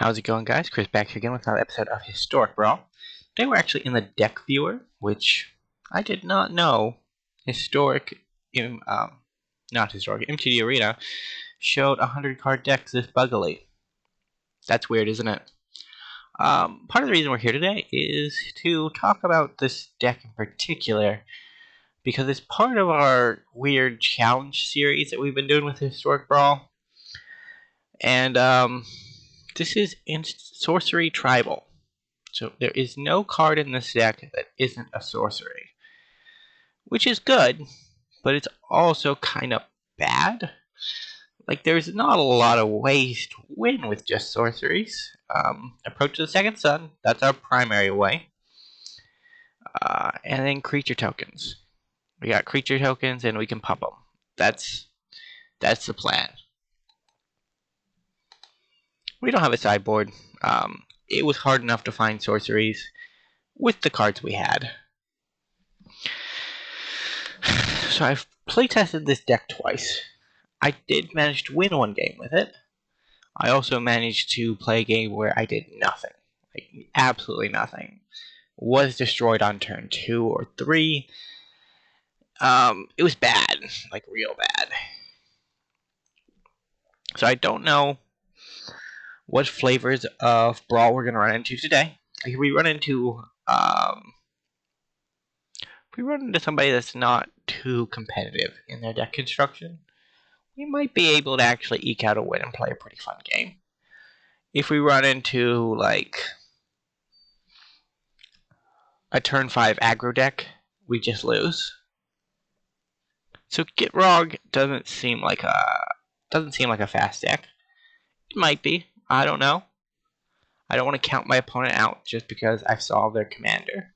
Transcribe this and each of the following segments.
How's it going, guys? Chris back here again with another episode of Historic Brawl. Today we're actually in the deck viewer, which I did not know MTD Arena showed 100 card decks this buggily. That's weird, isn't it? Part of the reason we're here today is to talk about this deck in particular, because it's part of our weird challenge series that we've been doing with Historic Brawl. And this is Sorcery Tribal. So there is no card in this deck that isn't a sorcery, which is good, but it's also kind of bad. Like, there's not a lot of ways to win with just sorceries. Approach the Second Sun, that's our primary way. And then creature tokens. We got creature tokens and we can pump them. That's the plan. We don't have a sideboard. It was hard enough to find sorceries with the cards we had. So I've playtested this deck twice. I did manage to win one game with it. I also managed to play a game where I did nothing. Like, absolutely nothing. Was destroyed on turn 2 or 3. It was bad. Like, real bad. So I don't know what flavors of Brawl we're going to run into today. If we run into somebody that's not too competitive in their deck construction, we might be able to actually eke out a win and play a pretty fun game. If we run into, like, a turn 5 aggro deck, we just lose. So Gitrog doesn't seem like a fast deck. It might be. I don't know. I don't want to count my opponent out just because I saw their commander.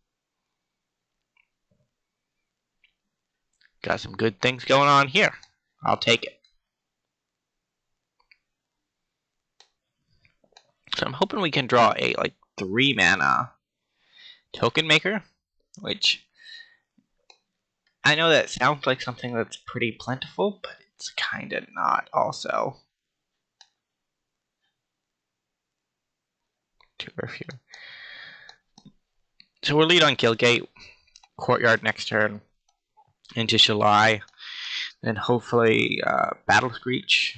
Got some good things going on here. I'll take it. So I'm hoping we can draw a 3-mana token maker, which I know that sounds like something that's pretty plentiful, but it's kind of not also. Two or fewer. So we're lead on Killgate, Courtyard next turn, into Shalai, then hopefully Battle Screech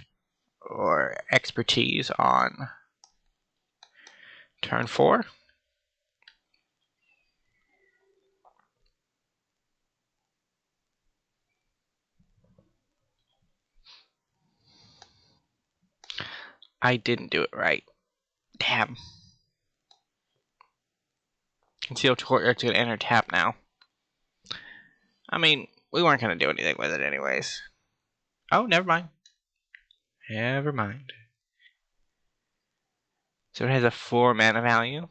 or Expertise on turn 4. I didn't do it right. Damn. Concealed Courtyard's going to enter tap now. I mean, we weren't going to do anything with it anyways. Oh, never mind. Never mind. So it has a 4 mana value.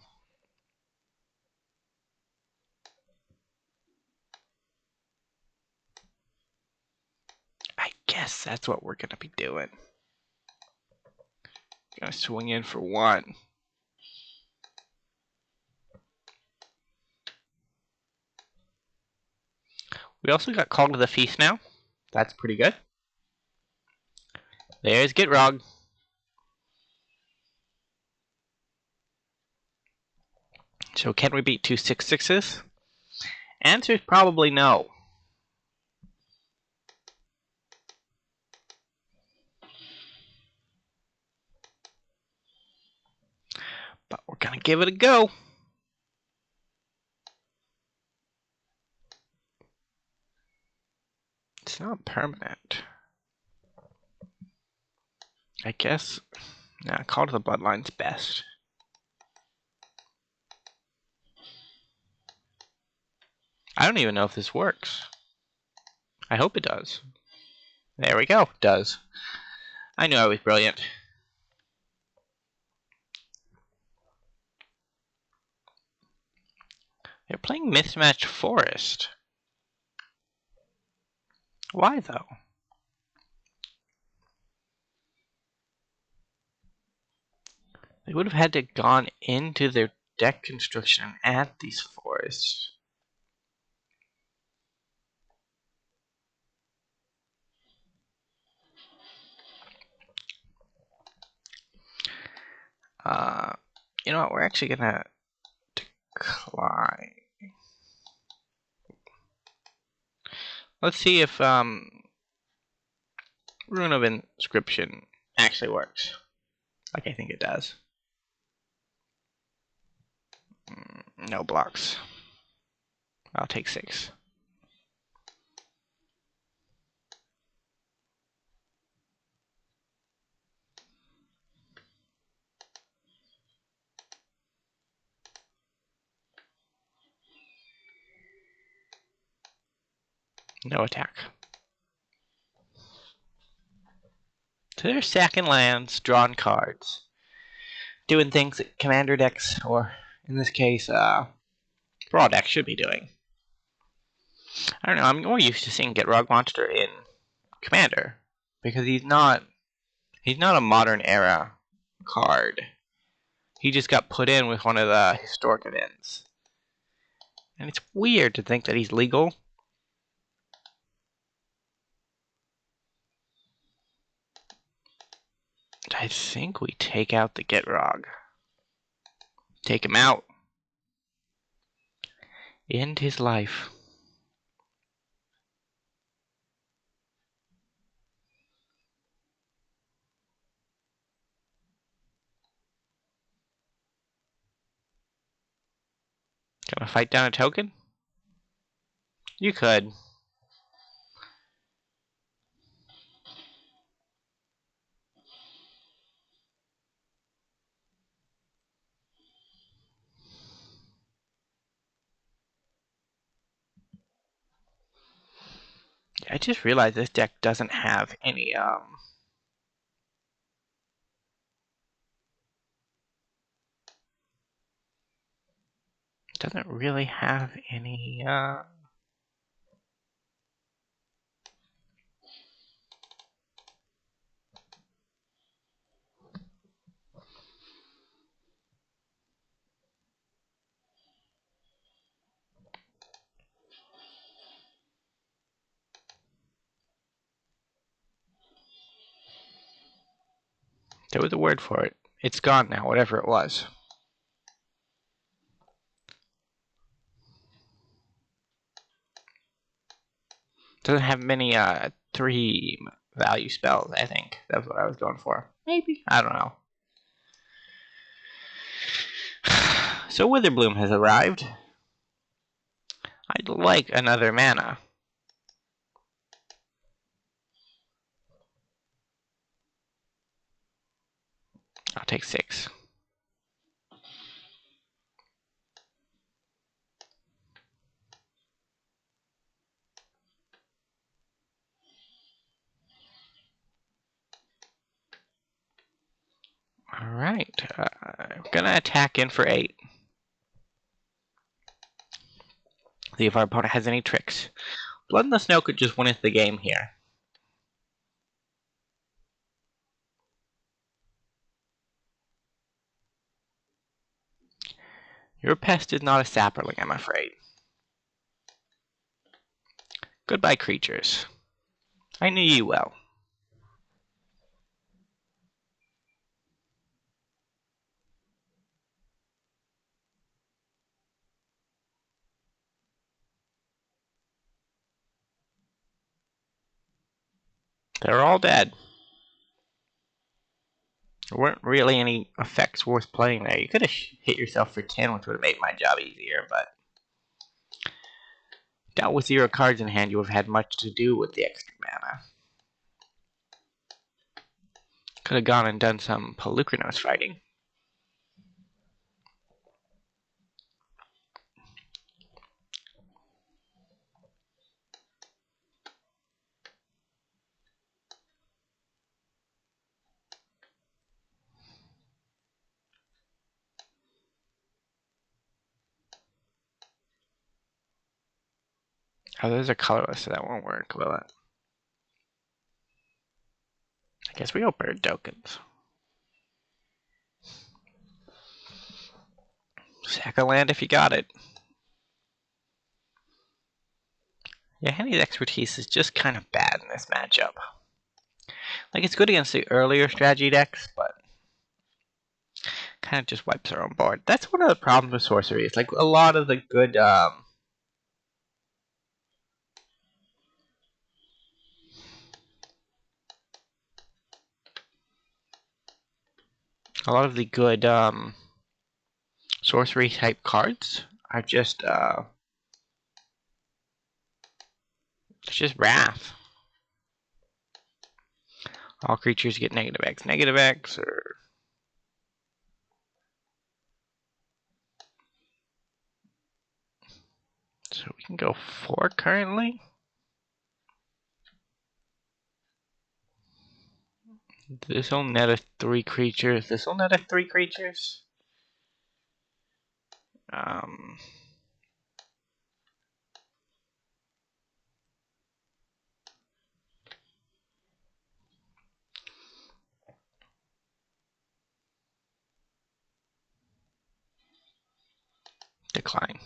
I guess that's what we're going to be doing. Gonna swing in for 1. We also got Call to the Feast now. That's pretty good. There's Gitrog. So can we beat 2 6/6s? Answer is probably no. But we're gonna give it a go. It's not permanent. I guess. Nah, Call to the Bloodline's best. I don't even know if this works. I hope it does. There we go. It does. I knew I was brilliant. They're playing Mismatched Forest. Why, though? They would have had to gone into their deck construction and add these forests. You know what? We're actually gonna decline. Let's see if Rune of Inscription actually works. Like I think it does. No blocks. I'll take 6. No attack. So they're sacking lands, drawing cards, doing things that Commander decks, or in this case, Brawl decks should be doing. I don't know, I'm more used to seeing Gitrog Monster in Commander, because he's not a modern era card. He just got put in with one of the historic events. And it's weird to think that he's legal. I think we take out the Gitrog. Take him out. End his life. Gonna fight down a token? You could. I just realized this deck doesn't have any, doesn't really have any, there was a word for it. It's gone now, whatever it was. Doesn't have many 3 value spells, I think. That's what I was going for. Maybe. I don't know. So Witherbloom has arrived. I'd like another mana. I'll take 6. Alright. I'm gonna attack in for 8. See if our opponent has any tricks. Blood in the Snow could just win us the game here. Your pest is not a sapperling, I'm afraid. Goodbye, creatures. I knew you well. They're all dead. There weren't really any effects worth playing there. You could have hit yourself for 10, which would have made my job easier, but doubt with 0 cards in hand you would have had much to do with the extra mana. Could have gone and done some Pelucranos fighting. Oh, those are colorless, so that won't work, will it? I guess we open tokens. Sack a land if you got it. Yeah, Henny's expertise is just kind of bad in this matchup. Like, it's good against the earlier strategy decks, but Kind of just wipes our own board. That's one of the problems with Sorcery. It's like a lot of the good sorcery type cards are just it's just wrath. All creatures get negative X, or so we can go 4 currently. This will net a 3 creatures. This will net a 3 creatures. Decline.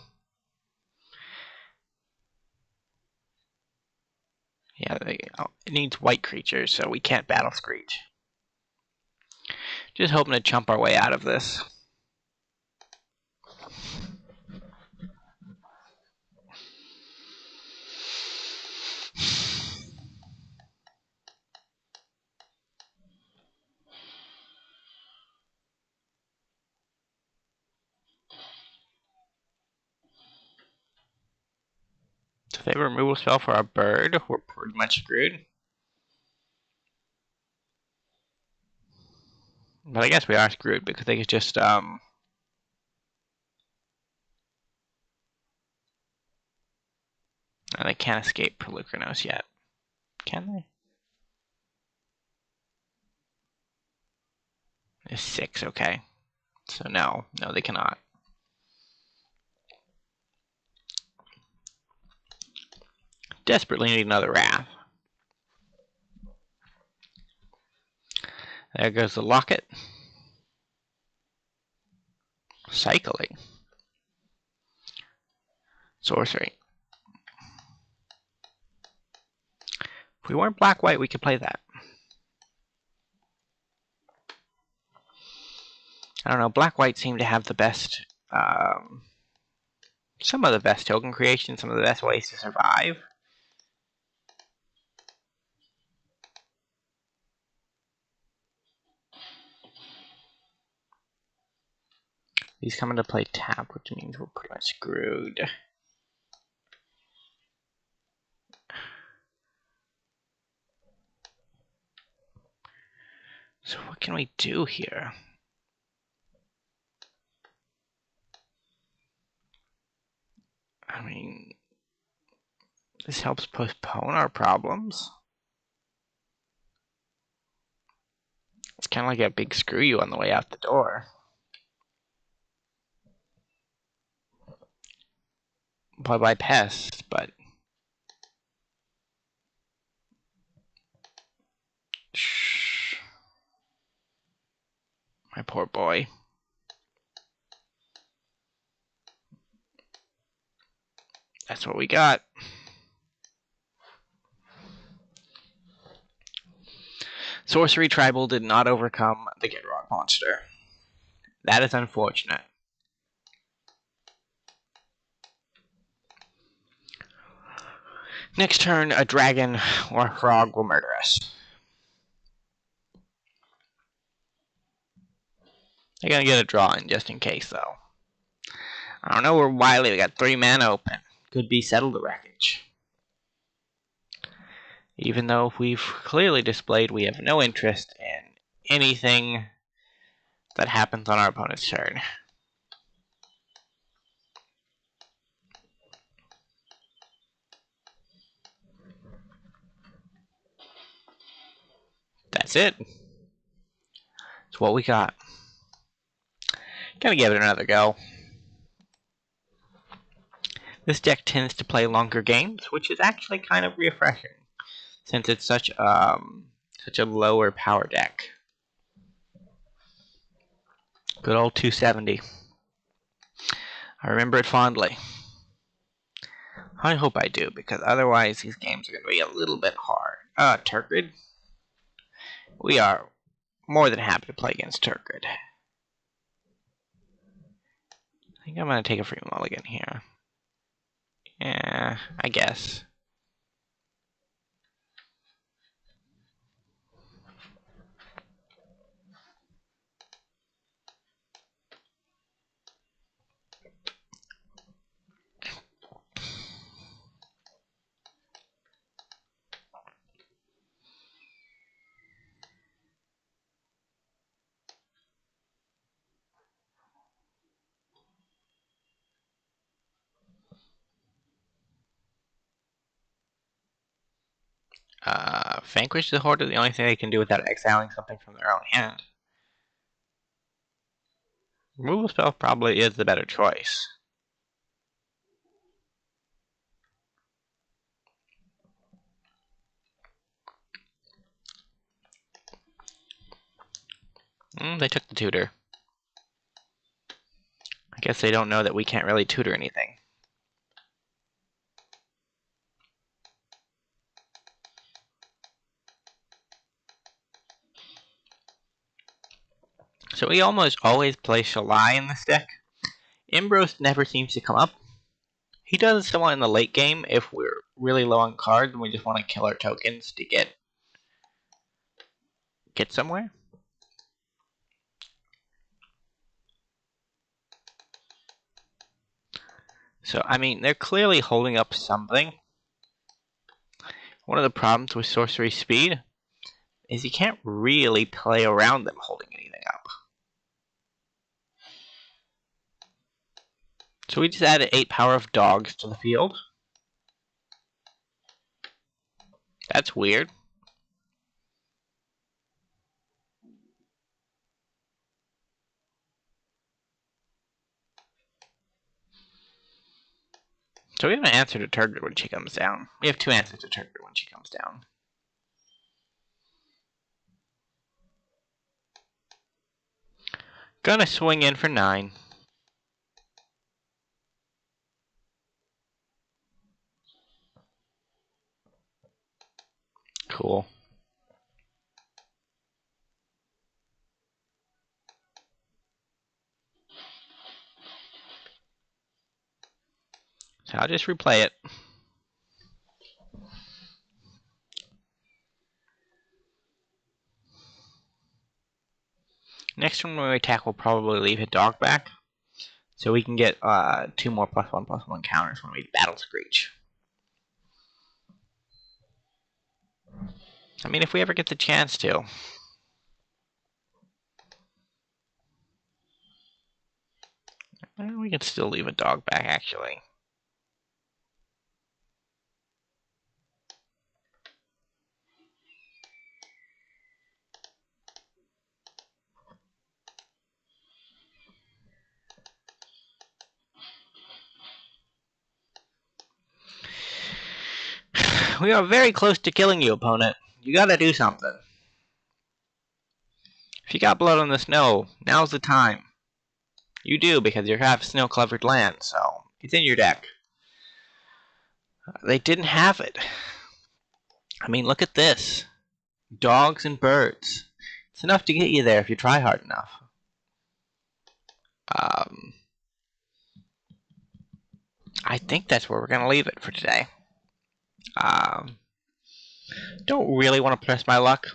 Yeah, it needs white creatures, so we can't battle Screech. Just hoping to chump our way out of this. So if they have a removal spell for our bird, we're pretty much screwed. But I guess we are screwed because they could just no, they can't escape Pelucranos yet. Can they? It's 6, okay. So no, they cannot. Desperately need another Wrath. There goes the Locket. Cycling. Sorcery. If we weren't black-white, we could play that. I don't know, black-white seem to have the best, some of the best token creation, some of the best ways to survive. He's coming to play tap, which means we're pretty much screwed. So what can we do here? I mean, this helps postpone our problems. It's kind of like a big screw you on the way out the door. By pests, but shh. My poor boy. That's what we got. Sorcery Tribal did not overcome the Get Rock monster. That is unfortunate. Next turn, a dragon or a frog will murder us. They're gonna get a draw in just in case, though. I don't know, we're wily. We got 3 mana open. Could be Settle the Wreckage. Even though we've clearly displayed we have no interest in anything that happens on our opponent's turn. That's it. That's what we got. Gonna give it another go. This deck tends to play longer games, which is actually kind of refreshing, since it's such a lower power deck. Good old 270. I remember it fondly. I hope I do, because otherwise these games are going to be a little bit hard. Turgid. We are more than happy to play against Turgid. think I'm going to take a free mulligan here. Yeah, I guess. Vanquish the Horde is the only thing they can do without exiling something from their own hand. Removal spell probably is the better choice. They took the tutor. I guess they don't know that we can't really tutor anything. So we almost always play Shalai in this deck. Imbros never seems to come up. He does somewhat in the late game if we're really low on cards and we just want to kill our tokens to get somewhere. So, I mean, they're clearly holding up something. One of the problems with Sorcery Speed is you can't really play around them holding anything up. So we just added 8 power of dogs to the field. That's weird. So we have an answer to Turgid when she comes down. We have 2 answers to Turgid when she comes down. Gonna swing in for 9. Cool. So I'll just replay it. Next turn when we attack, we'll probably leave a dog back. So we can get 2 more +1/+1 counters when we battle Screech. I mean, if we ever get the chance to. We can still leave a dog back, actually. We are very close to killing you, opponent. You gotta do something. If you got blood on the snow, now's the time. You do, because you have snow-covered land, so it's in your deck. They didn't have it. I mean, look at this. Dogs and birds. It's enough to get you there if you try hard enough. I think that's where we're going to leave it for today. Don't really want to press my luck.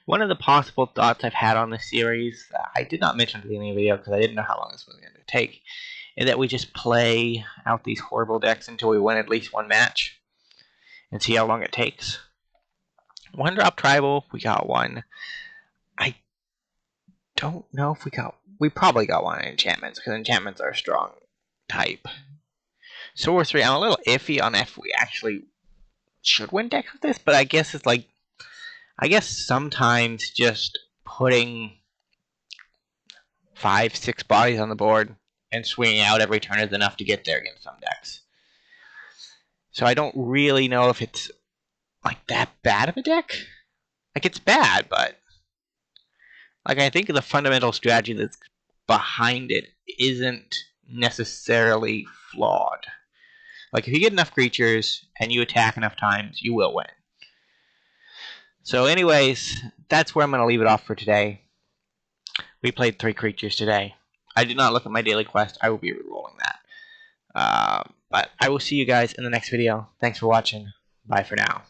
One of the possible thoughts I've had on this series, I did not mention at the beginning of the video because I didn't know how long this was going to take, is that we just play out these horrible decks until we win at least one match and see how long it takes. 1-drop tribal, we got one. I don't know if we probably got one in enchantments because enchantments are a strong type. Sorcery, I'm a little iffy on if we actually should win decks with this, but I guess it's like, I guess sometimes just putting 5-6 bodies on the board and swinging out every turn is enough to get there against some decks. So I don't really know if it's like that bad of a deck. Like, it's bad, but like, I think the fundamental strategy that's behind it isn't necessarily flawed. Like, if you get enough creatures and you attack enough times, you will win. So anyways, that's where I'm going to leave it off for today. We played 3 creatures today. I did not look at my daily quest. I will be re-rolling that. But I will see you guys in the next video. Thanks for watching. Bye for now.